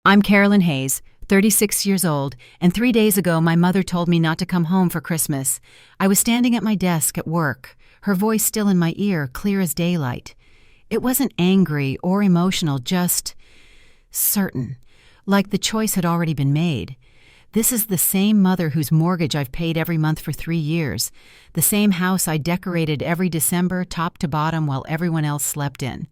I'm Carolyn Hayes, 36 years old, and 3 days ago my mother told me not to come home for Christmas. I was standing at my desk at work, her voice still in my ear, clear as daylight. It wasn't angry or emotional, just certain, like the choice had already been made. This is the same mother whose mortgage I've paid every month for 3 years, the same house I decorated every December top to bottom while everyone else slept in.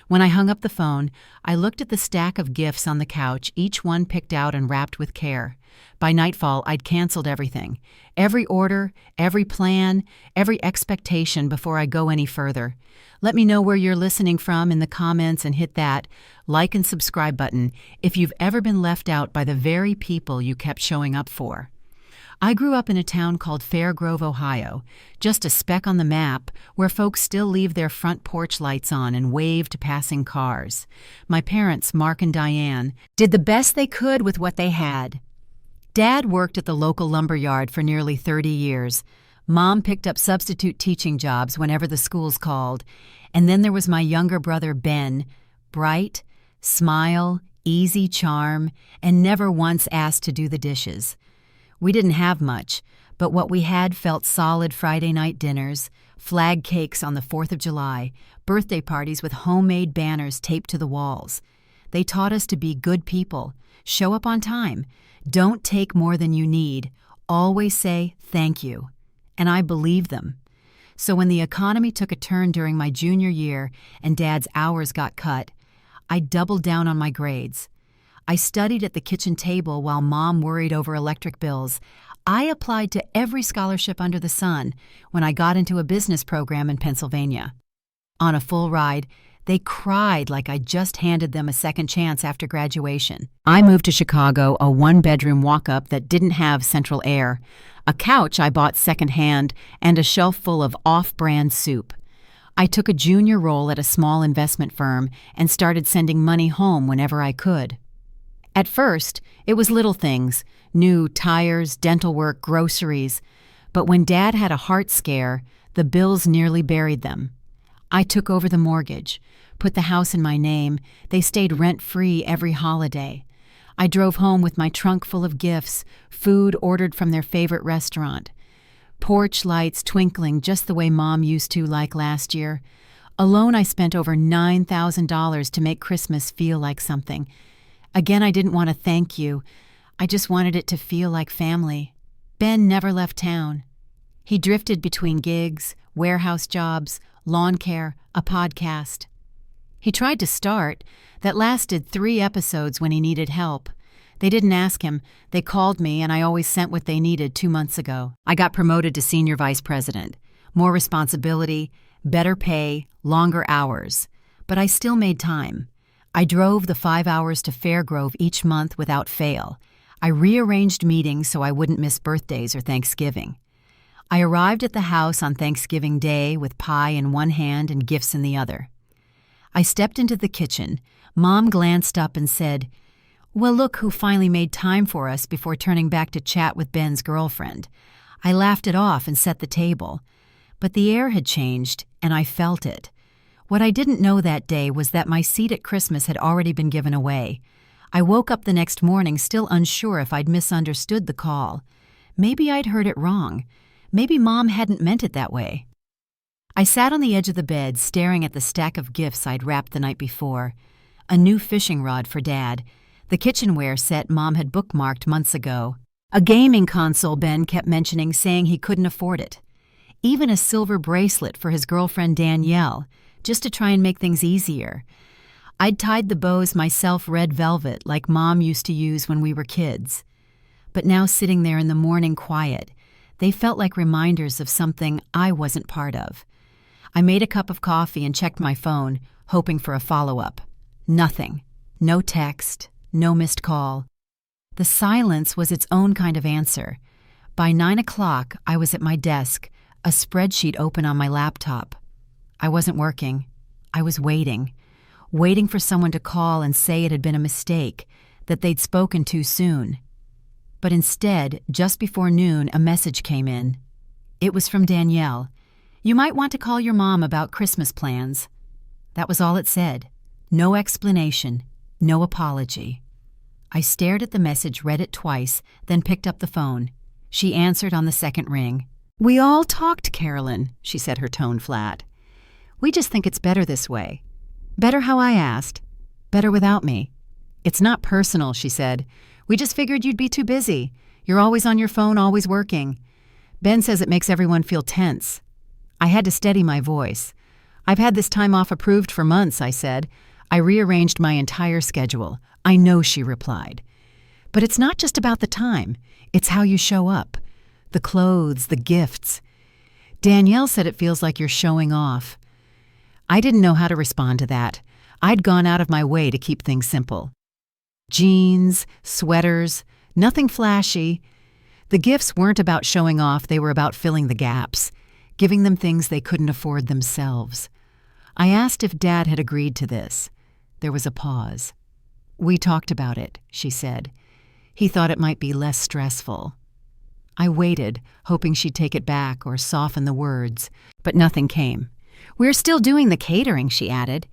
When I hung up the phone, I looked at the stack of gifts on the couch, each one picked out and wrapped with care. By nightfall, I'd canceled everything. Every order, every plan, every expectation before I go any further. Let me know where you're listening from in the comments and hit that like and subscribe button if you've ever been left out by the very people you kept showing up for. I grew up in a town called Fairgrove, Ohio, just a speck on the map where folks still leave their front porch lights on and wave to passing cars. My parents, Mark and Diane, did the best they could with what they had. Dad worked at the local lumber yard for nearly 30 years. Mom picked up substitute teaching jobs whenever the schools called. And then there was my younger brother, Ben, bright, smile, easy charm, and never once asked to do the dishes. We didn't have much, but what we had felt solid Friday night dinners, flag cakes on the 4th of July, birthday parties with homemade banners taped to the walls. They taught us to be good people, show up on time, don't take more than you need, always say thank you. And I believed them. So when the economy took a turn during my junior year and Dad's hours got cut, I doubled down on my grades. I studied at the kitchen table while Mom worried over electric bills. I applied to every scholarship under the sun when I got into a business program in Pennsylvania. On a full ride, they cried like I just handed them a second chance after graduation. I moved to Chicago, a one-bedroom walk-up that didn't have central air, a couch I bought secondhand, and a shelf full of off-brand soup. I took a junior role at a small investment firm and started sending money home whenever I could. At first, it was little things, new tires, dental work, groceries. But when Dad had a heart scare, the bills nearly buried them. I took over the mortgage, put the house in my name. They stayed rent-free every holiday. I drove home with my trunk full of gifts, food ordered from their favorite restaurant. Porch lights twinkling just the way Mom used to like last year. Alone, I spent over $9,000 to make Christmas feel like something. Again, I didn't want to thank you. I just wanted it to feel like family. Ben never left town. He drifted between gigs, warehouse jobs, lawn care, a podcast. He tried to start. That lasted 3 episodes when he needed help. They didn't ask him. They called me, and I always sent what they needed 2 months ago. I got promoted to senior vice president. More responsibility, better pay, longer hours. But I still made time. I drove the 5 hours to Fairgrove each month without fail. I rearranged meetings so I wouldn't miss birthdays or Thanksgiving. I arrived at the house on Thanksgiving Day with pie in one hand and gifts in the other. I stepped into the kitchen. Mom glanced up and said, "Well, look who finally made time for us," before turning back to chat with Ben's girlfriend. I laughed it off and set the table. But the air had changed, and I felt it. What I didn't know that day was that my seat at Christmas had already been given away. I woke up the next morning still unsure if I'd misunderstood the call. Maybe I'd heard it wrong. Maybe Mom hadn't meant it that way. I sat on the edge of the bed staring at the stack of gifts I'd wrapped the night before. A new fishing rod for Dad, the kitchenware set Mom had bookmarked months ago, a gaming console Ben kept mentioning, saying he couldn't afford it, even a silver bracelet for his girlfriend Danielle, just to try and make things easier. I'd tied the bows myself red velvet like Mom used to use when we were kids. But now sitting there in the morning quiet, they felt like reminders of something I wasn't part of. I made a cup of coffee and checked my phone, hoping for a follow-up. Nothing. No text. No missed call. The silence was its own kind of answer. By 9 o'clock, I was at my desk, a spreadsheet open on my laptop. I wasn't working. I was waiting for someone to call and say it had been a mistake, that they'd spoken too soon. But instead, just before noon, a message came in. It was from Danielle. "You might want to call your mom about Christmas plans." That was all it said. No explanation, no apology. I stared at the message, read it twice, then picked up the phone. She answered on the second ring. "We all talked, Carolyn," she said, her tone flat. "We just think it's better this way. Better how I asked. Better without me." "It's not personal," she said. "We just figured you'd be too busy. You're always on your phone, always working. Ben says it makes everyone feel tense." I had to steady my voice. "I've had this time off approved for months," I said. "I rearranged my entire schedule." "I know," she replied. "But it's not just about the time. It's how you show up. The clothes, the gifts. Danielle said it feels like you're showing off." I didn't know how to respond to that. I'd gone out of my way to keep things simple. Jeans, sweaters, nothing flashy. The gifts weren't about showing off, they were about filling the gaps, giving them things they couldn't afford themselves. I asked if Dad had agreed to this. There was a pause. "We talked about it," she said. "He thought it might be less stressful." I waited, hoping she'd take it back or soften the words, but nothing came. "We're still doing the catering," she added.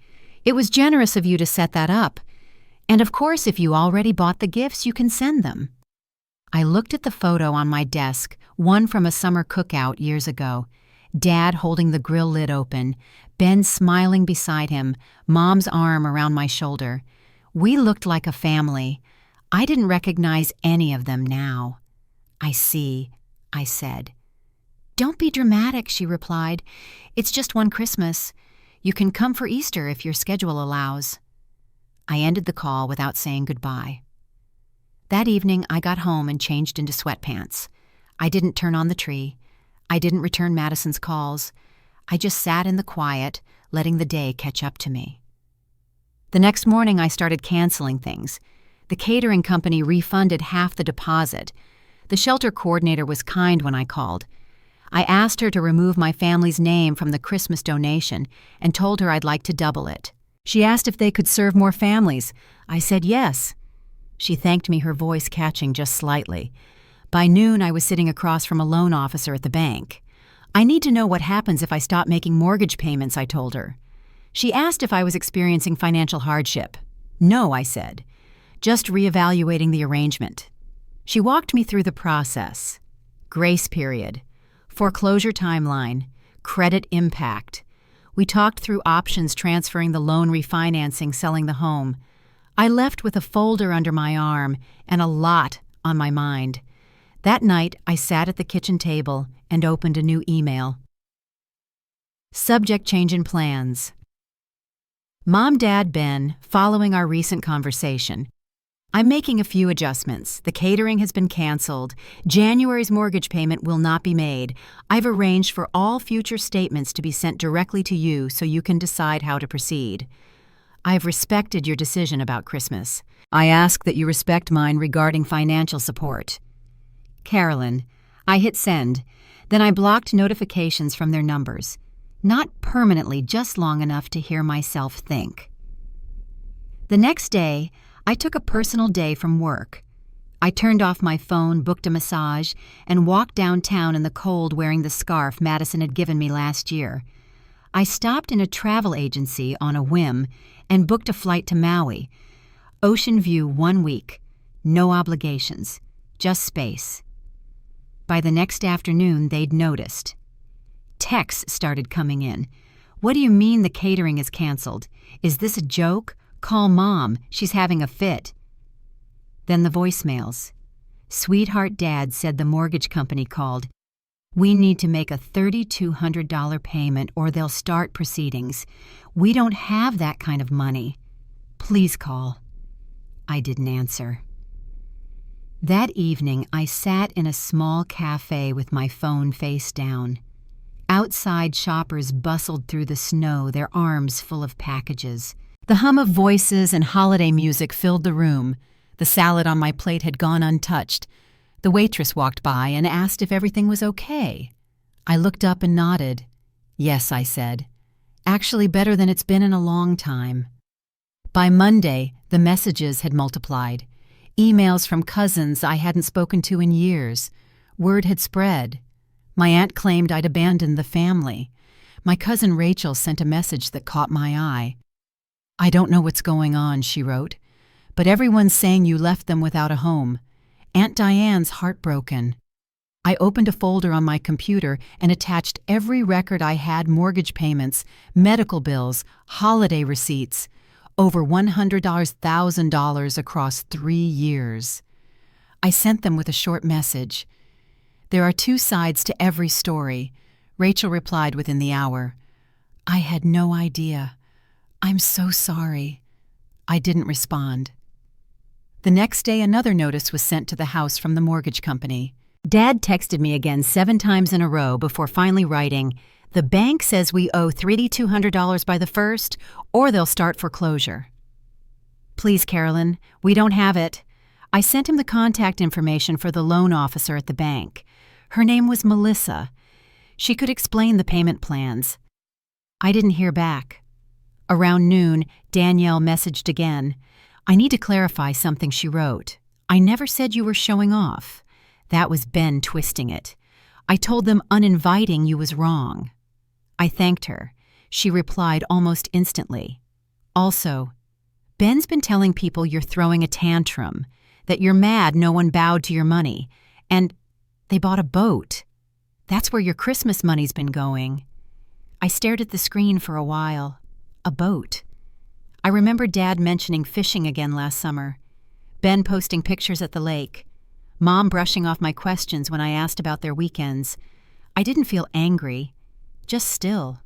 "It was generous of you to set that up. And of course, if you already bought the gifts, you can send them." I looked at the photo on my desk, one from a summer cookout years ago. Dad holding the grill lid open, Ben smiling beside him, Mom's arm around my shoulder. We looked like a family. I didn't recognize any of them now. "I see," I said. "Don't be dramatic," she replied. "It's just one Christmas. You can come for Easter if your schedule allows." I ended the call without saying goodbye. That evening, I got home and changed into sweatpants. I didn't turn on the tree. I didn't return Madison's calls. I just sat in the quiet, letting the day catch up to me. The next morning, I started canceling things. The catering company refunded half the deposit. The shelter coordinator was kind when I called. I asked her to remove my family's name from the Christmas donation and told her I'd like to double it. She asked if they could serve more families. I said yes. She thanked me, her voice catching just slightly. By noon, I was sitting across from a loan officer at the bank. "I need to know what happens if I stop making mortgage payments," I told her. She asked if I was experiencing financial hardship. "No," I said. "Just reevaluating the arrangement." She walked me through the process. Grace period, foreclosure timeline, credit impact. We talked through options, transferring the loan, refinancing, selling the home. I left with a folder under my arm and a lot on my mind. That night, I sat at the kitchen table and opened a new email. Subject change in plans. Mom, Dad, Ben, following our recent conversation. I'm making a few adjustments. The catering has been canceled. January's mortgage payment will not be made. I've arranged for all future statements to be sent directly to you so you can decide how to proceed. I've respected your decision about Christmas. I ask that you respect mine regarding financial support. Carolyn. I hit send. Then I blocked notifications from their numbers. Not permanently, just long enough to hear myself think. The next day, I took a personal day from work. I turned off my phone, booked a massage, and walked downtown in the cold wearing the scarf Madison had given me last year. I stopped in a travel agency on a whim and booked a flight to Maui. Ocean view 1 week. No obligations. Just space. By the next afternoon, they'd noticed. Texts started coming in. "What do you mean the catering is canceled? Is this a joke? Call Mom. She's having a fit." Then the voicemails. "Sweetheart, Dad said the mortgage company called. We need to make a $3,200 payment or they'll start proceedings. We don't have that kind of money. Please call." I didn't answer. That evening, I sat in a small cafe with my phone face down. Outside, shoppers bustled through the snow, their arms full of packages. The hum of voices and holiday music filled the room. The salad on my plate had gone untouched. The waitress walked by and asked if everything was okay. I looked up and nodded. "Yes," I said. "Actually better than it's been in a long time." By Monday, the messages had multiplied. Emails from cousins I hadn't spoken to in years. Word had spread. My aunt claimed I'd abandoned the family. My cousin Rachel sent a message that caught my eye. "I don't know what's going on," she wrote, but everyone's saying you left them without a home. Aunt Diane's heartbroken." I opened a folder on my computer and attached every record I had: mortgage payments, medical bills, holiday receipts. Over $100,000 across 3 years. I sent them with a short message. "There are 2 sides to every story." Rachel replied within the hour. "I had no idea. I'm so sorry." I didn't respond. The next day, another notice was sent to the house from the mortgage company. Dad texted me again 7 times in a row before finally writing, "The bank says we owe $3,200 by the 1st, or they'll start foreclosure." "Please, Carolyn, we don't have it." I sent him the contact information for the loan officer at the bank. Her name was Melissa. She could explain the payment plans. I didn't hear back. Around noon, Danielle messaged again. "I need to clarify something," she wrote. "I never said you were showing off. That was Ben twisting it. I told them uninviting you was wrong." I thanked her. She replied almost instantly. "Also, Ben's been telling people you're throwing a tantrum, that you're mad no one bowed to your money, and they bought a boat. That's where your Christmas money's been going." I stared at the screen for a while. A boat. I remember Dad mentioning fishing again last summer. Ben posting pictures at the lake. Mom brushing off my questions when I asked about their weekends. I didn't feel angry, just still.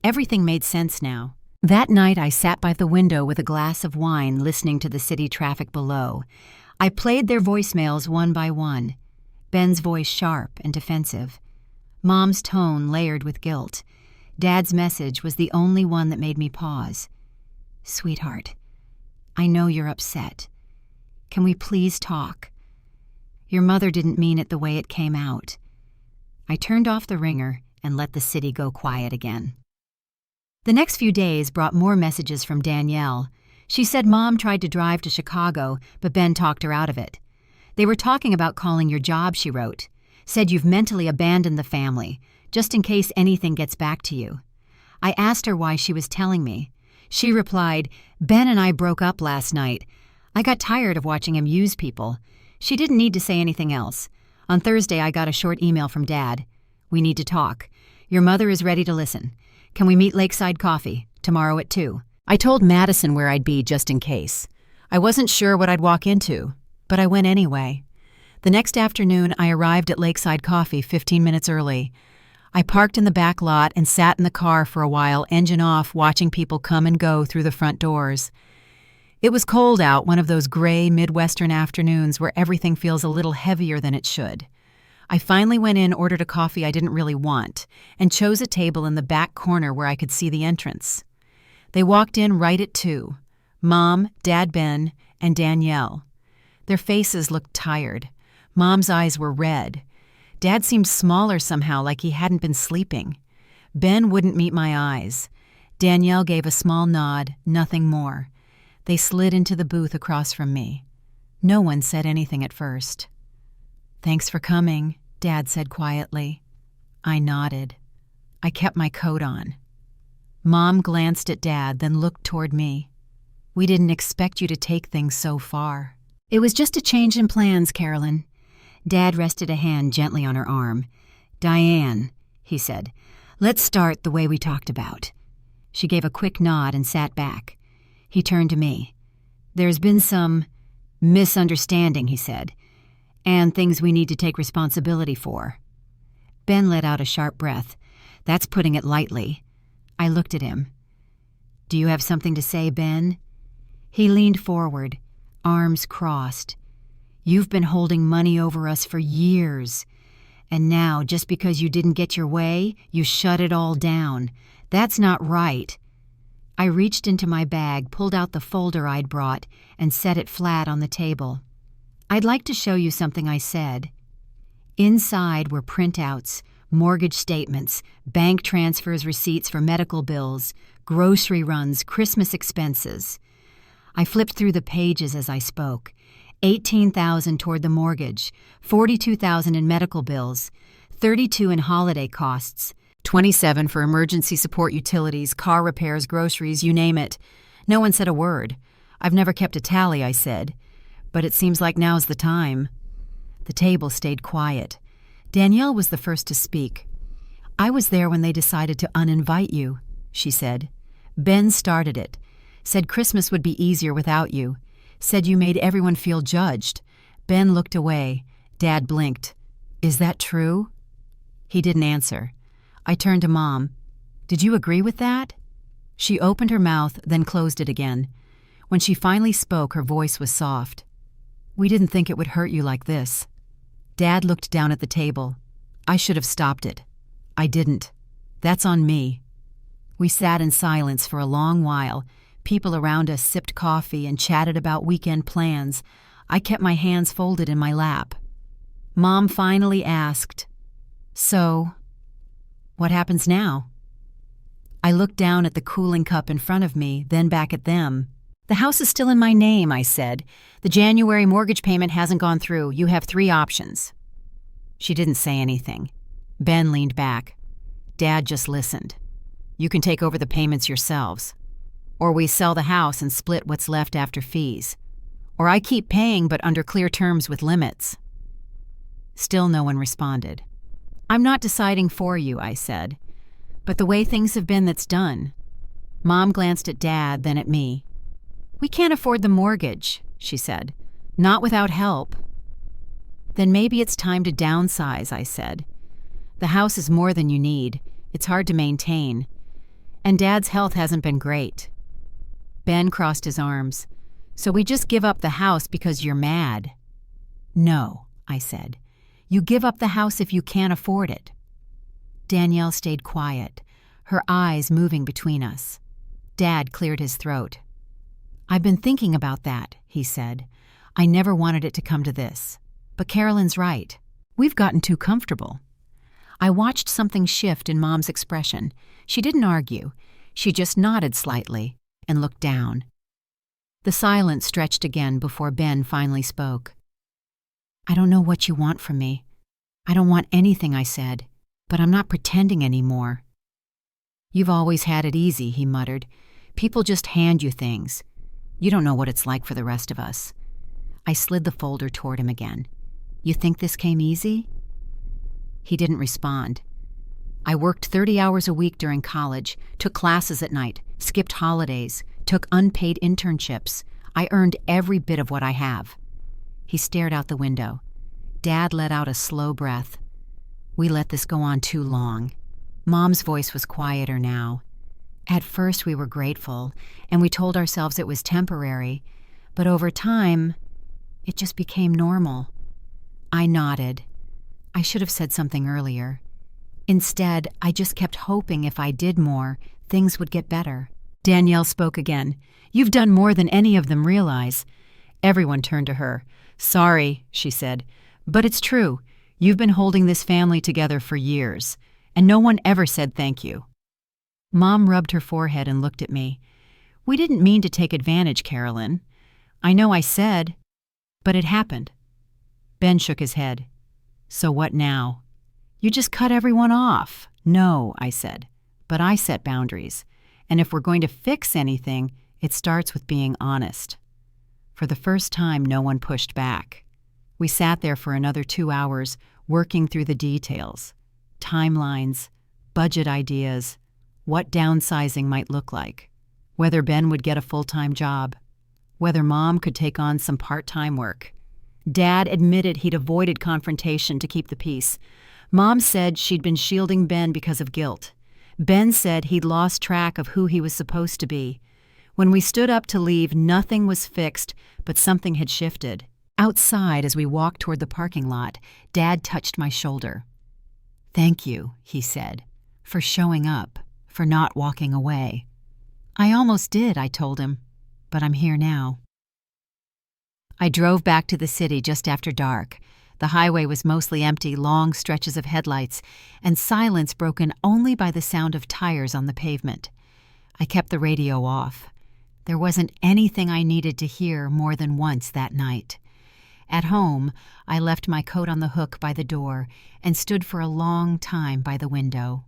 Everything made sense now. That night I sat by the window with a glass of wine listening to the city traffic below. I played their voicemails one by one. Ben's voice sharp and defensive. Mom's tone layered with guilt. Dad's message was the only one that made me pause. "Sweetheart, I know you're upset. Can we please talk? Your mother didn't mean it the way it came out." I turned off the ringer and let the city go quiet again. The next few days brought more messages from Danielle. She said Mom tried to drive to Chicago, but Ben talked her out of it. "They were talking about calling your job," she wrote. "Said you've mentally abandoned the family, just in case anything gets back to you." I asked her why she was telling me. She replied, "Ben and I broke up last night. I got tired of watching him use people." She didn't need to say anything else. On Thursday, I got a short email from Dad. "We need to talk. Your mother is ready to listen. Can we meet Lakeside Coffee tomorrow at 2? I told Madison where I'd be just in case. I wasn't sure what I'd walk into, but I went anyway. The next afternoon, I arrived at Lakeside Coffee 15 minutes early. I parked in the back lot and sat in the car for a while, engine off, watching people come and go through the front doors. It was cold out, one of those gray Midwestern afternoons where everything feels a little heavier than it should. I finally went in, ordered a coffee I didn't really want, and chose a table in the back corner where I could see the entrance. They walked in right at 2. Mom, Dad Ben, and Danielle. Their faces looked tired. Mom's eyes were red. Dad seemed smaller somehow, like he hadn't been sleeping. Ben wouldn't meet my eyes. Danielle gave a small nod, nothing more. They slid into the booth across from me. No one said anything at first. "Thanks for coming," Dad said quietly. I nodded. I kept my coat on. Mom glanced at Dad, then looked toward me. "We didn't expect you to take things so far." "It was just a change in plans, Carolyn." Dad rested a hand gently on her arm. "Diane," he said, "let's start the way we talked about." She gave a quick nod and sat back. He turned to me. "There's been some misunderstanding," he said, "and things we need to take responsibility for." Ben let out a sharp breath. "That's putting it lightly." I looked at him. "Do you have something to say, Ben?" He leaned forward, arms crossed. "You've been holding money over us for years. And now, just because you didn't get your way, you shut it all down. That's not right." I reached into my bag, pulled out the folder I'd brought, and set it flat on the table. "I'd like to show you something," I said. Inside were printouts, mortgage statements, bank transfers, receipts for medical bills, grocery runs, Christmas expenses. I flipped through the pages as I spoke. $18,000 toward the mortgage, $42,000 in medical bills, $32,000 in holiday costs, $27,000 for emergency support utilities, car repairs, groceries, you name it. No one said a word. I've never kept a tally, I said, but it seems like now's the time. The table stayed quiet. Danielle was the first to speak. I was there when they decided to uninvite you, she said. Ben started it. Said Christmas would be easier without you. Said you made everyone feel judged. Ben looked away. Dad blinked. Is that true? He didn't answer. I turned to Mom. Did you agree with that? She opened her mouth, then closed it again. When she finally spoke, her voice was soft. We didn't think it would hurt you like this. Dad looked down at the table. I should have stopped it. I didn't. That's on me. We sat in silence for a long while. People around us sipped coffee and chatted about weekend plans. I kept my hands folded in my lap. Mom finally asked, So, what happens now? I looked down at the cooling cup in front of me, then back at them. The house is still in my name, I said. The January mortgage payment hasn't gone through. You have 3 options. She didn't say anything. Ben leaned back. Dad just listened. You can take over the payments yourselves. Or we sell the house and split what's left after fees. Or I keep paying but under clear terms with limits. Still no one responded. I'm not deciding for you, I said. But the way things have been, that's done. Mom glanced at Dad, then at me. We can't afford the mortgage, she said. Not without help. Then maybe it's time to downsize, I said. The house is more than you need. It's hard to maintain. And Dad's health hasn't been great. Ben crossed his arms. So we just give up the house because you're mad? No, I said. You give up the house if you can't afford it. Danielle stayed quiet, her eyes moving between us. Dad cleared his throat. I've been thinking about that, he said. I never wanted it to come to this. But Carolyn's right. We've gotten too comfortable. I watched something shift in Mom's expression. She didn't argue. She just nodded slightly and looked down. The silence stretched again before Ben finally spoke. I don't know what you want from me. I don't want anything, I said, but I'm not pretending anymore. You've always had it easy, he muttered. People just hand you things. You don't know what it's like for the rest of us. I slid the folder toward him again. You think this came easy? He didn't respond. I worked 30 hours a week during college, took classes at night, skipped holidays, took unpaid internships. I earned every bit of what I have. He stared out the window. Dad let out a slow breath. We let this go on too long. Mom's voice was quieter now. At first we were grateful, and we told ourselves it was temporary, but over time, it just became normal. I nodded. I should have said something earlier. Instead, I just kept hoping if I did more, things would get better. Danielle spoke again. You've done more than any of them realize. Everyone turned to her. Sorry, she said, but it's true. You've been holding this family together for years, and no one ever said thank you. Mom rubbed her forehead and looked at me. We didn't mean to take advantage, Carolyn. I know I said, but it happened. Ben shook his head. So what now? You just cut everyone off. No, I said, but I set boundaries. And if we're going to fix anything, it starts with being honest. For the first time, no one pushed back. We sat there for another 2 hours, working through the details. Timelines, budget ideas, what downsizing might look like, whether Ben would get a full-time job, whether Mom could take on some part-time work. Dad admitted he'd avoided confrontation to keep the peace. Mom said she'd been shielding Ben because of guilt. Ben said he'd lost track of who he was supposed to be. When we stood up to leave, nothing was fixed, but something had shifted. Outside, as we walked toward the parking lot, Dad touched my shoulder. Thank you, he said, for showing up, for not walking away. I almost did, I told him, but I'm here now. I drove back to the city just after dark. The highway was mostly empty, long stretches of headlights, and silence broken only by the sound of tires on the pavement. I kept the radio off. There wasn't anything I needed to hear more than once that night. At home, I left my coat on the hook by the door and stood for a long time by the window.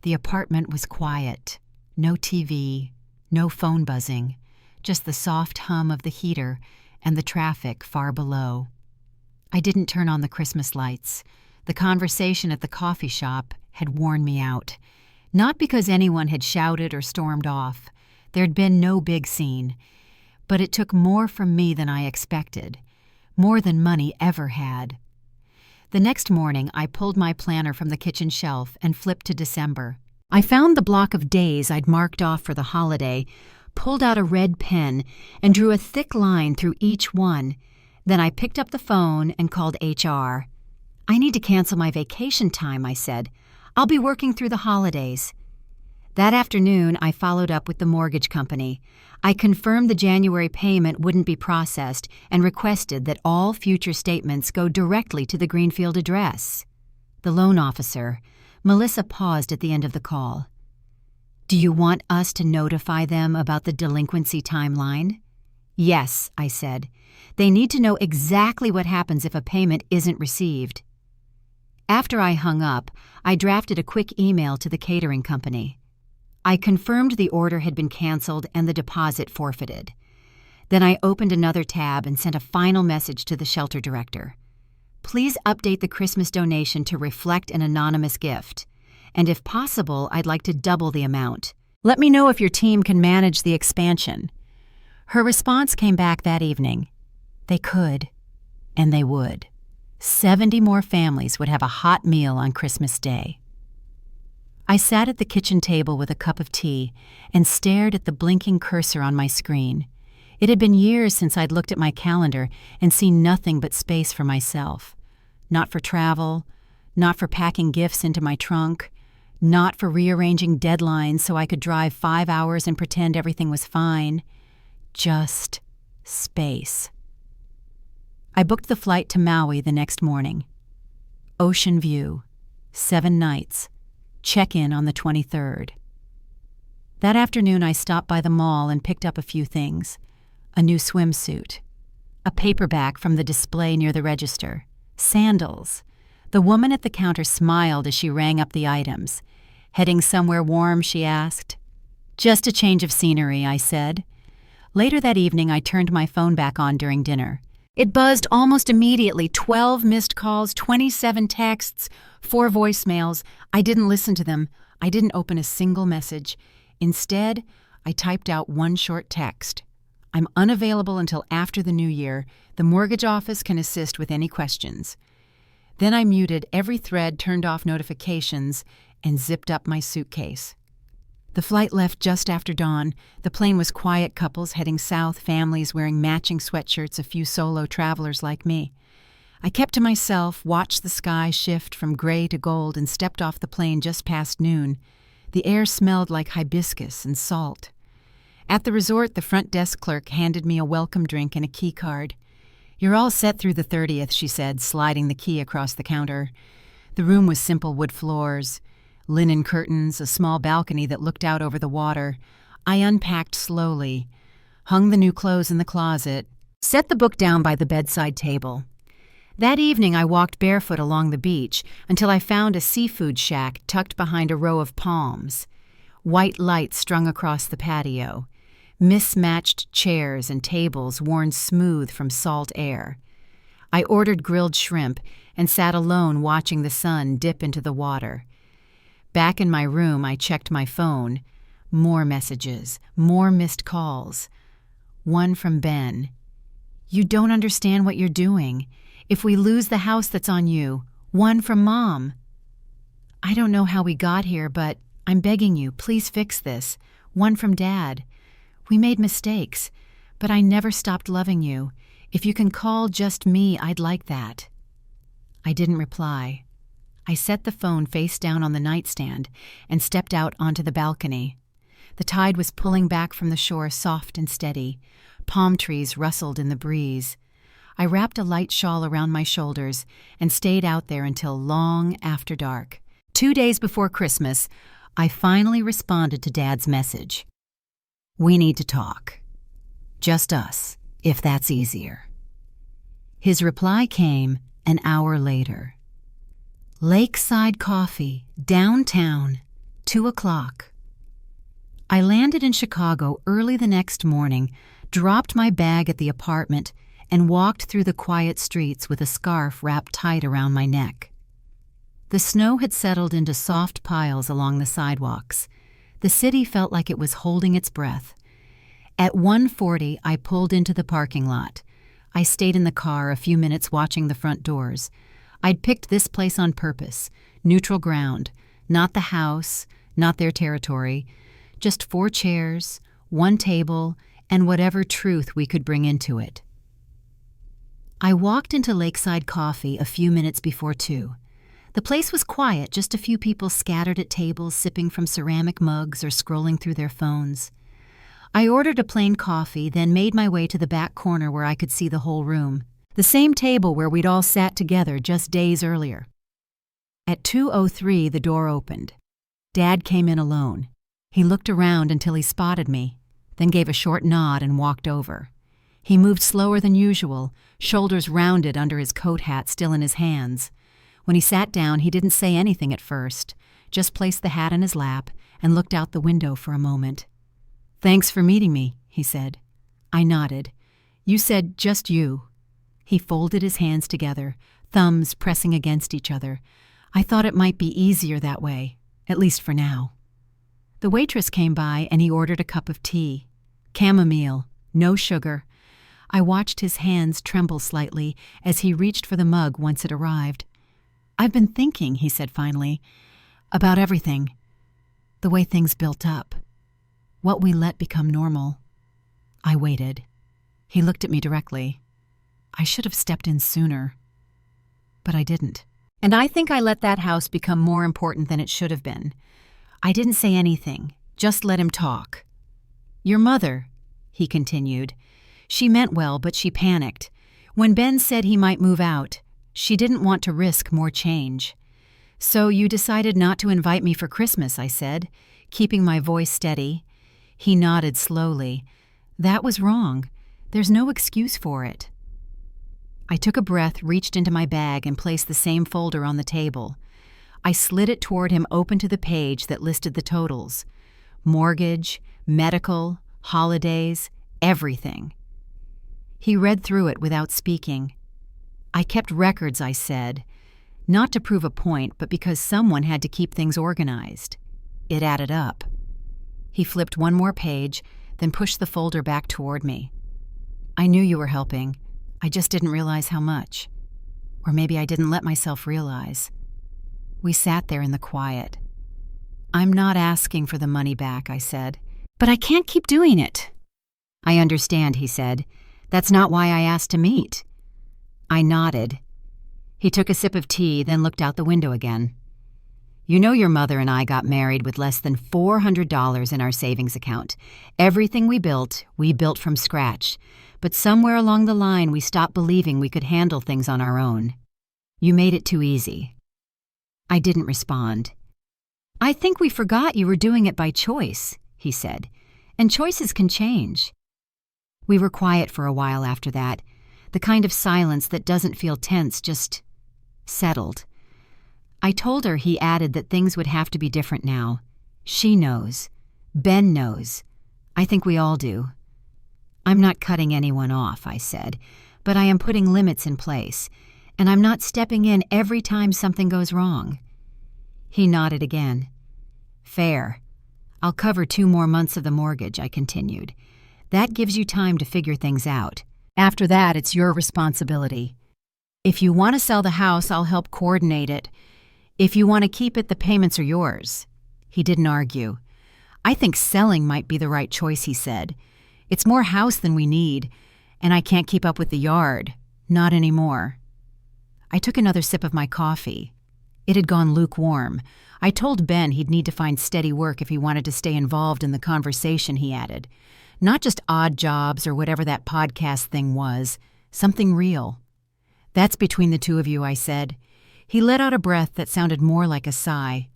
The apartment was quiet. No TV, no phone buzzing, just the soft hum of the heater and the traffic far below. I didn't turn on the Christmas lights. The conversation at the coffee shop had worn me out. Not because anyone had shouted or stormed off. There'd been no big scene. But it took more from me than I expected. More than money ever had. The next morning, I pulled my planner from the kitchen shelf and flipped to December. I found the block of days I'd marked off for the holiday, pulled out a red pen, and drew a thick line through each one. Then I picked up the phone and called HR. "I need to cancel my vacation time," I said. "I'll be working through the holidays." That afternoon, I followed up with the mortgage company. I confirmed the January payment wouldn't be processed and requested that all future statements go directly to the Greenfield address. The loan officer, Melissa, paused at the end of the call. "Do you want us to notify them about the delinquency timeline?" "Yes," I said. "They need to know exactly what happens if a payment isn't received." After I hung up, I drafted a quick email to the catering company. I confirmed the order had been canceled and the deposit forfeited. Then I opened another tab and sent a final message to the shelter director. "Please update the Christmas donation to reflect an anonymous gift. And if possible, I'd like to double the amount. Let me know if your team can manage the expansion." Her response came back that evening. They could, and they would. 70 more families would have a hot meal on Christmas Day. I sat at the kitchen table with a cup of tea and stared at the blinking cursor on my screen. It had been years since I'd looked at my calendar and seen nothing but space for myself. Not for travel, not for packing gifts into my trunk, not for rearranging deadlines so I could drive 5 hours and pretend everything was fine. Just space. I booked the flight to Maui the next morning. Ocean view, 7 nights. Check-in on the 23rd. That afternoon I stopped by the mall and picked up a few things. A new swimsuit. A paperback from the display near the register. Sandals. The woman at the counter smiled as she rang up the items. "Heading somewhere warm?" she asked. "Just a change of scenery," I said. Later that evening I turned my phone back on during dinner. It buzzed almost immediately. 12 missed calls, 27 texts, 4 voicemails. I didn't listen to them. I didn't open a single message. Instead, I typed out one short text. "I'm unavailable until after the new year. The mortgage office can assist with any questions." Then I muted every thread, turned off notifications, and zipped up my suitcase. The flight left just after dawn. The plane was quiet couples heading south, families wearing matching sweatshirts, a few solo travelers like me. I kept to myself, watched the sky shift from gray to gold, and stepped off the plane just past noon. The air smelled like hibiscus and salt. At the resort, the front desk clerk handed me a welcome drink and a key card. "You're all set through the 30th, she said, sliding the key across the counter. The room was simple wood floors, linen curtains, a small balcony that looked out over the water. I unpacked slowly, hung the new clothes in the closet, set the book down by the bedside table. That evening I walked barefoot along the beach until I found a seafood shack tucked behind a row of palms. White lights strung across the patio. Mismatched chairs and tables worn smooth from salt air. I ordered grilled shrimp and sat alone watching the sun dip into the water. Back in my room, I checked my phone. More messages, more missed calls. One from Ben. "You don't understand what you're doing. If we lose the house, that's on you." One from Mom. "I don't know how we got here, but I'm begging you, please fix this." One from Dad. "We made mistakes, but I never stopped loving you. If you can call just me, I'd like that." I didn't reply. I set the phone face down on the nightstand and stepped out onto the balcony. The tide was pulling back from the shore, soft and steady. Palm trees rustled in the breeze. I wrapped a light shawl around my shoulders and stayed out there until long after dark. 2 days before Christmas, I finally responded to Dad's message. "We need to talk. Just us, if that's easier." His reply came an hour later. "Lakeside Coffee, downtown, 2 o'clock. I landed in Chicago early the next morning, dropped my bag at the apartment, and walked through the quiet streets with a scarf wrapped tight around my neck. The snow had settled into soft piles along the sidewalks. The city felt like it was holding its breath. At 1:40, I pulled into the parking lot. I stayed in the car a few minutes watching the front doors. I'd picked this place on purpose, neutral ground, not the house, not their territory, just 4 chairs, 1 table, and whatever truth we could bring into it. I walked into Lakeside Coffee a few minutes before 2. The place was quiet, just a few people scattered at tables sipping from ceramic mugs or scrolling through their phones. I ordered a plain coffee, then made my way to the back corner where I could see the whole room, the same table where we'd all sat together just days earlier. At 2:03, the door opened. Dad came in alone. He looked around until he spotted me, then gave a short nod and walked over. He moved slower than usual, shoulders rounded under his coat hat still in his hands. When he sat down, he didn't say anything at first, just placed the hat in his lap and looked out the window for a moment. "Thanks for meeting me," he said. I nodded. "You said just you." He folded his hands together, thumbs pressing against each other. I thought it might be easier that way, at least for now. The waitress came by and he ordered a cup of tea. Chamomile, no sugar. I watched his hands tremble slightly as he reached for the mug once it arrived. "I've been thinking," he said finally, "about everything. The way things built up. What we let become normal." I waited. He looked at me directly. I should have stepped in sooner. But I didn't. And I think I let that house become more important than it should have been. I didn't say anything, just let him talk. "Your mother," he continued. "She meant well, but she panicked. When Ben said he might move out, she didn't want to risk more change. So you decided not to invite me for Christmas," I said, keeping my voice steady. He nodded slowly. "That was wrong. There's no excuse for it." I took a breath, reached into my bag, and placed the same folder on the table. I slid it toward him open to the page that listed the totals. Mortgage, medical, holidays, everything. He read through it without speaking. "I kept records," I said, not to prove a point, but because someone had to keep things organized. It added up. He flipped one more page, then pushed the folder back toward me. "I knew you were helping. I just didn't realize how much. Or maybe I didn't let myself realize." We sat there in the quiet. "I'm not asking for the money back," I said. "But I can't keep doing it." "I understand," he said. "That's not why I asked to meet." I nodded. He took a sip of tea, then looked out the window again. "You know your mother and I got married with less than $400 in our savings account. Everything we built from scratch. But somewhere along the line we stopped believing we could handle things on our own. You made it too easy." I didn't respond. "I think we forgot you were doing it by choice," he said. "And choices can change." We were quiet for a while after that, the kind of silence that doesn't feel tense, just settled. I told her he added that things would have to be different now. She knows. Ben knows. I think we all do. "I'm not cutting anyone off," I said, "but I am putting limits in place, and I'm not stepping in every time something goes wrong." He nodded again. "Fair. I'll cover 2 more months of the mortgage," I continued. "That gives you time to figure things out. After that, it's your responsibility. If you want to sell the house, I'll help coordinate it. If you want to keep it, the payments are yours." He didn't argue. "I think selling might be the right choice," he said. "It's more house than we need, and I can't keep up with the yard. Not anymore." I took another sip of my coffee. It had gone lukewarm. I told Ben he'd need to find steady work if he wanted to stay involved in the conversation, he added. Not just odd jobs or whatever that podcast thing was. Something real. "That's between the two of you," I said. He let out a breath that sounded more like a sigh.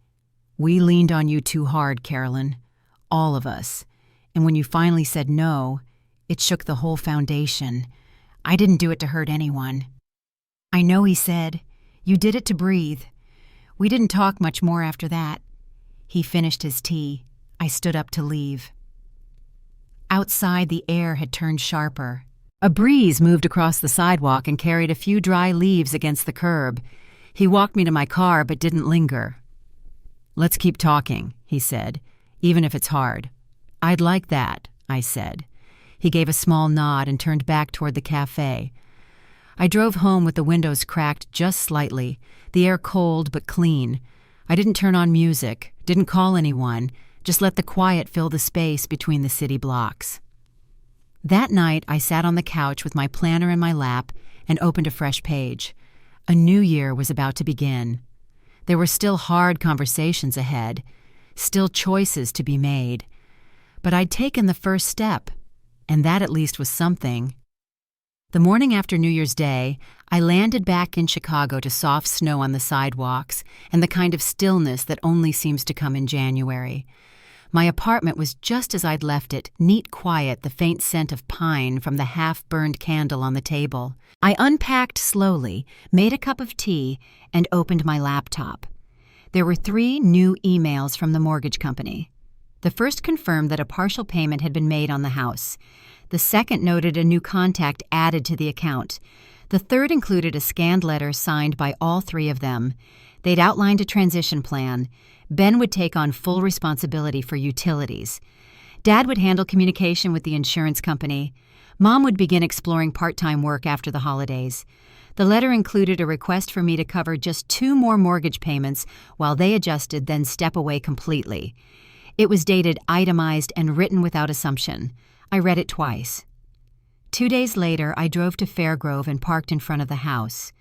"We leaned on you too hard, Carolyn. All of us. And when you finally said no, it shook the whole foundation. I didn't do it to hurt anyone." "I know," he said. "You did it to breathe." We didn't talk much more after that. He finished his tea. I stood up to leave. Outside, the air had turned sharper. A breeze moved across the sidewalk and carried a few dry leaves against the curb. He walked me to my car but didn't linger. "Let's keep talking," he said, "even if it's hard." "I'd like that," I said. He gave a small nod and turned back toward the cafe. I drove home with the windows cracked just slightly, the air cold but clean. I didn't turn on music, didn't call anyone, just let the quiet fill the space between the city blocks. That night, I sat on the couch with my planner in my lap and opened a fresh page. A new year was about to begin. There were still hard conversations ahead, still choices to be made. But I'd taken the first step, and that at least was something. The morning after New Year's Day, I landed back in Chicago to soft snow on the sidewalks and the kind of stillness that only seems to come in January. My apartment was just as I'd left it, neat, quiet, the faint scent of pine from the half-burned candle on the table. I unpacked slowly, made a cup of tea, and opened my laptop. There were 3 new emails from the mortgage company. The first confirmed that a partial payment had been made on the house. The second noted a new contact added to the account. The third included a scanned letter signed by all 3 of them. They'd outlined a transition plan. Ben would take on full responsibility for utilities. Dad would handle communication with the insurance company. Mom would begin exploring part-time work after the holidays. The letter included a request for me to cover just 2 more mortgage payments while they adjusted, then step away completely. It was dated itemized and written without assumption. I read it twice. 2 days later, I drove to Fairgrove and parked in front of the house.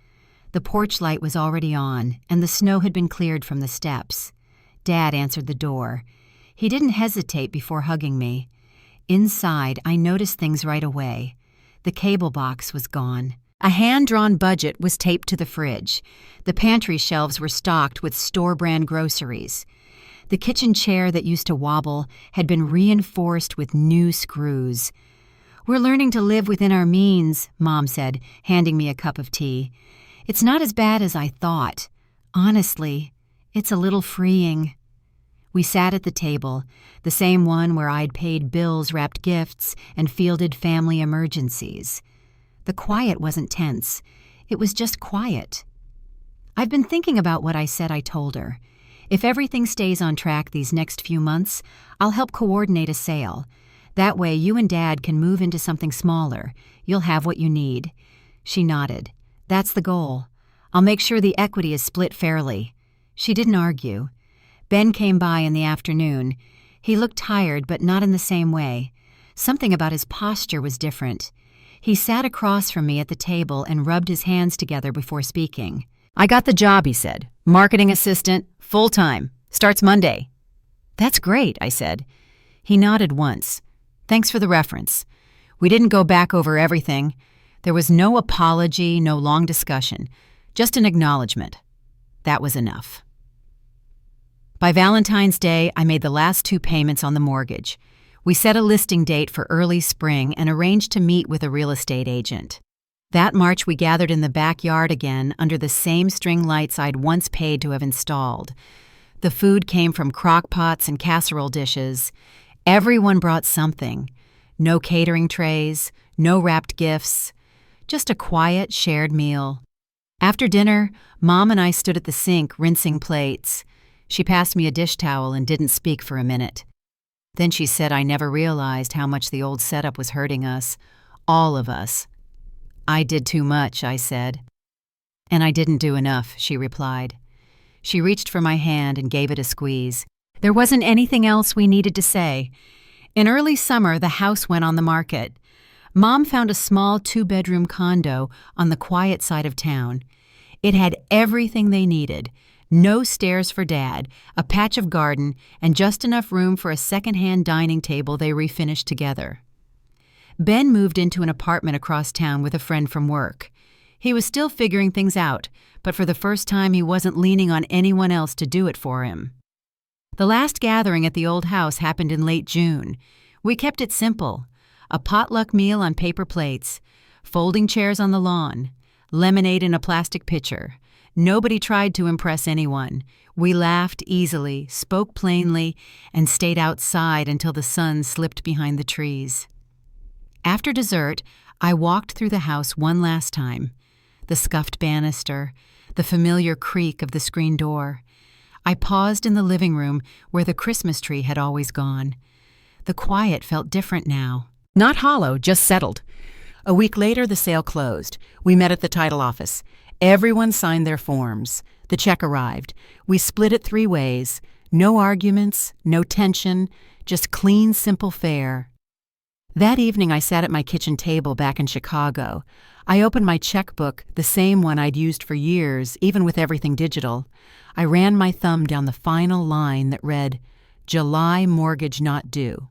The porch light was already on, and the snow had been cleared from the steps. Dad answered the door. He didn't hesitate before hugging me. Inside, I noticed things right away. The cable box was gone. A hand-drawn budget was taped to the fridge. The pantry shelves were stocked with store-brand groceries. The kitchen chair that used to wobble had been reinforced with new screws. "We're learning to live within our means," Mom said, handing me a cup of tea. "It's not as bad as I thought. Honestly, it's a little freeing." We sat at the table, the same one where I'd paid bills, wrapped gifts, and fielded family emergencies. The quiet wasn't tense. It was just quiet. I've been thinking about what I said I told her. If everything stays on track these next few months, I'll help coordinate a sale. That way you and Dad can move into something smaller. You'll have what you need. She nodded. "That's the goal. I'll make sure the equity is split fairly." She didn't argue. Ben came by in the afternoon. He looked tired, but not in the same way. Something about his posture was different. He sat across from me at the table and rubbed his hands together before speaking. "I got the job," he said. "Marketing assistant, full-time. Starts Monday." "That's great," I said. He nodded once. "Thanks for the reference." We didn't go back over everything. There was no apology, no long discussion, just an acknowledgement. That was enough. By Valentine's Day, I made the last 2 payments on the mortgage. We set a listing date for early spring and arranged to meet with a real estate agent. That March, we gathered in the backyard again under the same string lights I'd once paid to have installed. The food came from crock pots and casserole dishes. Everyone brought something. No catering trays, no wrapped gifts. Just a quiet, shared meal. After dinner, Mom and I stood at the sink rinsing plates. She passed me a dish towel and didn't speak for a minute. Then she said I never realized how much the old setup was hurting us. All of us. "I did too much," I said. "And I didn't do enough," she replied. She reached for my hand and gave it a squeeze. There wasn't anything else we needed to say. In early summer, the house went on the market. Mom found a small 2-bedroom condo on the quiet side of town. It had everything they needed. No stairs for Dad, a patch of garden, and just enough room for a second-hand dining table they refinished together. Ben moved into an apartment across town with a friend from work. He was still figuring things out, but for the first time he wasn't leaning on anyone else to do it for him. The last gathering at the old house happened in late June. We kept it simple. A potluck meal on paper plates, folding chairs on the lawn, lemonade in a plastic pitcher, Nobody tried to impress anyone. We laughed easily, spoke plainly, and stayed outside until the sun slipped behind the trees. After dessert, I walked through the house one last time. The scuffed banister, the familiar creak of the screen door. I paused in the living room where the Christmas tree had always gone. The quiet felt different now. Not hollow, just settled. A week later, the sale closed. We met at the title office. Everyone signed their forms. The check arrived. We split it 3 ways. No arguments, no tension, just clean, simple fare. That evening, I sat at my kitchen table back in Chicago. I opened my checkbook, the same one I'd used for years, even with everything digital. I ran my thumb down the final line that read, "July mortgage not due."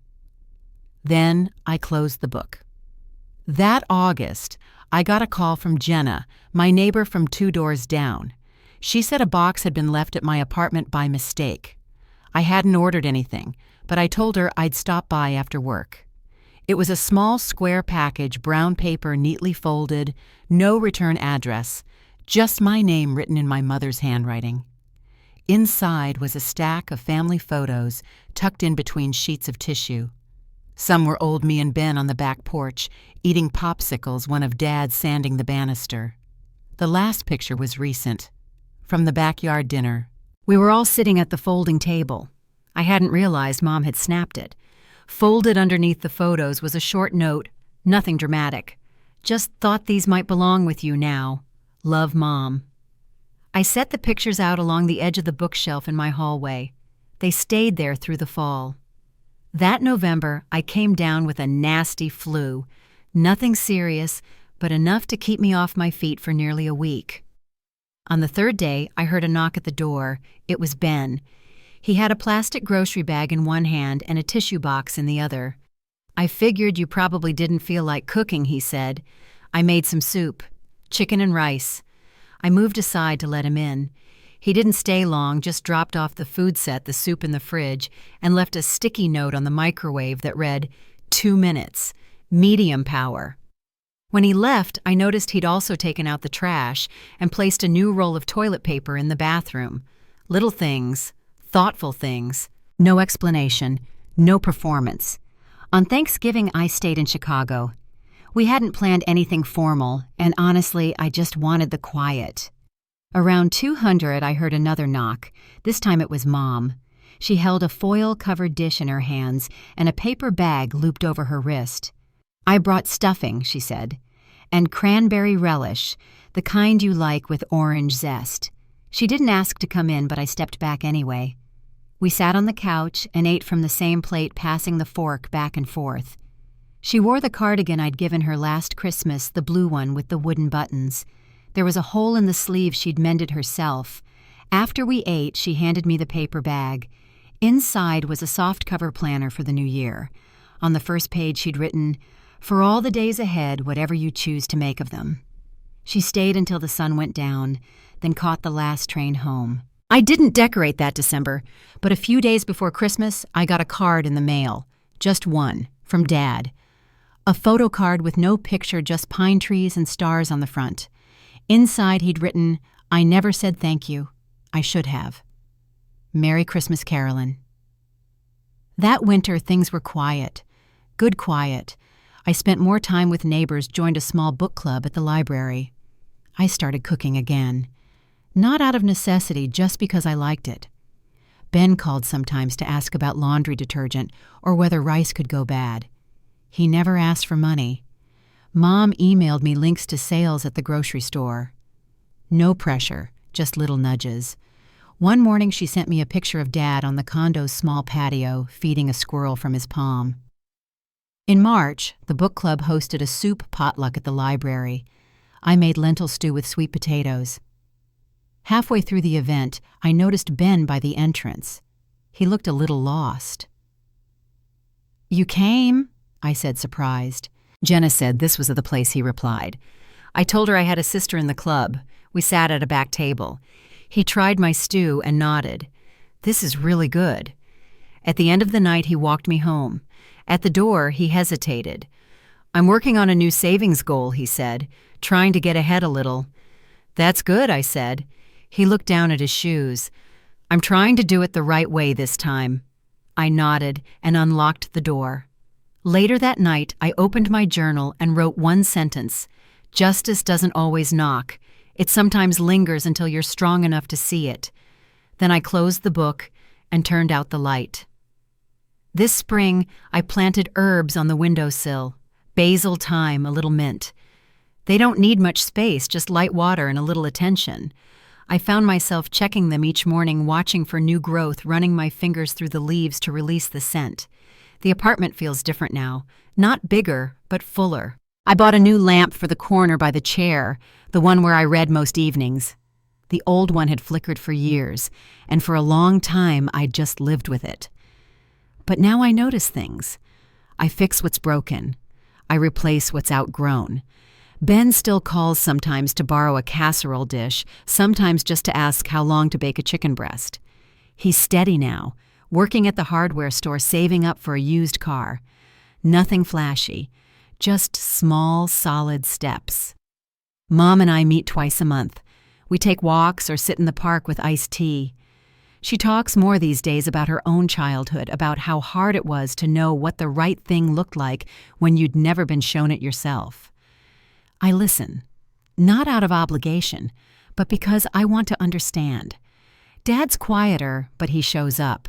Then I closed the book. That August, I got a call from Jenna, my neighbor from 2 doors down. She said a box had been left at my apartment by mistake. I hadn't ordered anything, but I told her I'd stop by after work. It was a small square package, brown paper neatly folded, no return address, just my name written in my mother's handwriting. Inside was a stack of family photos tucked in between sheets of tissue. Some were old me and Ben on the back porch, eating popsicles, one of Dad sanding the banister. The last picture was recent, from the backyard dinner. We were all sitting at the folding table. I hadn't realized Mom had snapped it. Folded underneath the photos was a short note, nothing dramatic. Just thought these might belong with you now. Love, Mom. I set the pictures out along the edge of the bookshelf in my hallway. They stayed there through the fall. That November, I came down with a nasty flu. Nothing serious, but enough to keep me off my feet for nearly a week. On the 3rd day, I heard a knock at the door. It was Ben. He had a plastic grocery bag in one hand and a tissue box in the other. "I figured you probably didn't feel like cooking," he said. "I made some soup, chicken and rice." I moved aside to let him in. He didn't stay long, just dropped off the food set, the soup in the fridge, and left a sticky note on the microwave that read, 2 minutes, medium power. When he left, I noticed he'd also taken out the trash and placed a new roll of toilet paper in the bathroom. Little things, thoughtful things. No explanation, no performance. On Thanksgiving, I stayed in Chicago. We hadn't planned anything formal, and honestly, I just wanted the quiet. Around 200, I heard another knock. This time it was Mom. She held a foil-covered dish in her hands and a paper bag looped over her wrist. "I brought stuffing," she said, "and cranberry relish, the kind you like with orange zest." She didn't ask to come in, but I stepped back anyway. We sat on the couch and ate from the same plate, passing the fork back and forth. She wore the cardigan I'd given her last Christmas, the blue one with the wooden buttons. There was a hole in the sleeve she'd mended herself. After we ate, she handed me the paper bag. Inside was a softcover planner for the new year. On the first page she'd written, "For all the days ahead, whatever you choose to make of them." She stayed until the sun went down, then caught the last train home. I didn't decorate that December, but a few days before Christmas, I got a card in the mail. Just one, from Dad. A photo card with no picture, just pine trees and stars on the front. Inside he'd written, "I never said thank you. I should have. Merry Christmas, Carolyn." That winter, things were quiet. Good quiet. I spent more time with neighbors, joined a small book club at the library. I started cooking again. Not out of necessity, just because I liked it. Ben called sometimes to ask about laundry detergent or whether rice could go bad. He never asked for money. Mom emailed me links to sales at the grocery store. No pressure, just little nudges. One morning she sent me a picture of Dad on the condo's small patio, feeding a squirrel from his palm. In March, the book club hosted a soup potluck at the library. I made lentil stew with sweet potatoes. Halfway through the event, I noticed Ben by the entrance. He looked a little lost. "You came?" I said, surprised. Jenna said this was the place he replied. I told her I had a sister in the club. We sat at a back table. He tried my stew and nodded. "This is really good." At the end of the night, he walked me home. At the door, he hesitated. "I'm working on a new savings goal," he said, "trying to get ahead a little." "That's good," I said. He looked down at his shoes. "I'm trying to do it the right way this time." I nodded and unlocked the door. Later that night, I opened my journal and wrote one sentence. "Justice doesn't always knock. It sometimes lingers until you're strong enough to see it." Then I closed the book and turned out the light. This spring, I planted herbs on the windowsill. Basil, thyme, a little mint. They don't need much space, just light water and a little attention. I found myself checking them each morning, watching for new growth, running my fingers through the leaves to release the scent. The apartment feels different now. Not bigger, but fuller. I bought a new lamp for the corner by the chair, the one where I read most evenings. The old one had flickered for years, and for a long time I'd just lived with it. But now I notice things. I fix what's broken. I replace what's outgrown. Ben still calls sometimes to borrow a casserole dish, sometimes just to ask how long to bake a chicken breast. He's steady now, working at the hardware store, saving up for a used car. Nothing flashy, just small, solid steps. Mom and I meet twice a month. We take walks or sit in the park with iced tea. She talks more these days about her own childhood, about how hard it was to know what the right thing looked like when you'd never been shown it yourself. I listen, not out of obligation, but because I want to understand. Dad's quieter, but he shows up.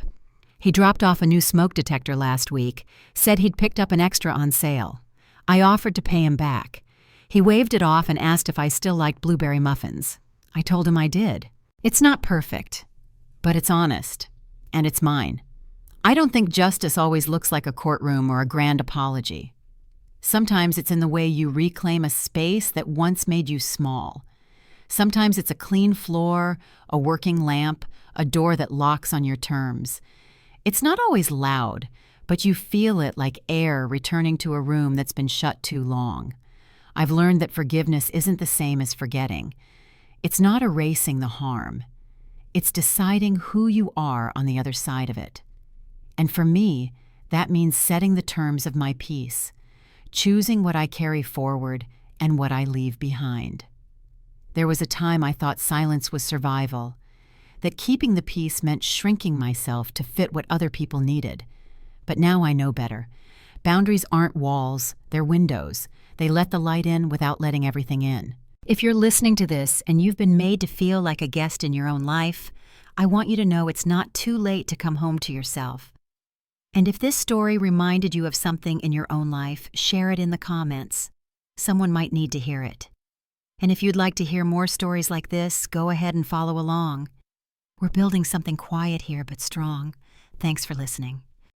He dropped off a new smoke detector last week, said he'd picked up an extra on sale. I offered to pay him back. He waved it off and asked if I still liked blueberry muffins. I told him I did. It's not perfect, but it's honest, and it's mine. I don't think justice always looks like a courtroom or a grand apology. Sometimes it's in the way you reclaim a space that once made you small. Sometimes it's a clean floor, a working lamp, a door that locks on your terms. It's not always loud, but you feel it like air returning to a room that's been shut too long. I've learned that forgiveness isn't the same as forgetting. It's not erasing the harm. It's deciding who you are on the other side of it. And for me, that means setting the terms of my peace, choosing what I carry forward and what I leave behind. There was a time I thought silence was survival, that keeping the peace meant shrinking myself to fit what other people needed. But now I know better. Boundaries aren't walls, they're windows. They let the light in without letting everything in. If you're listening to this and you've been made to feel like a guest in your own life, I want you to know it's not too late to come home to yourself. And if this story reminded you of something in your own life, share it in the comments. Someone might need to hear it. And if you'd like to hear more stories like this, go ahead and follow along. We're building something quiet here but strong. Thanks for listening.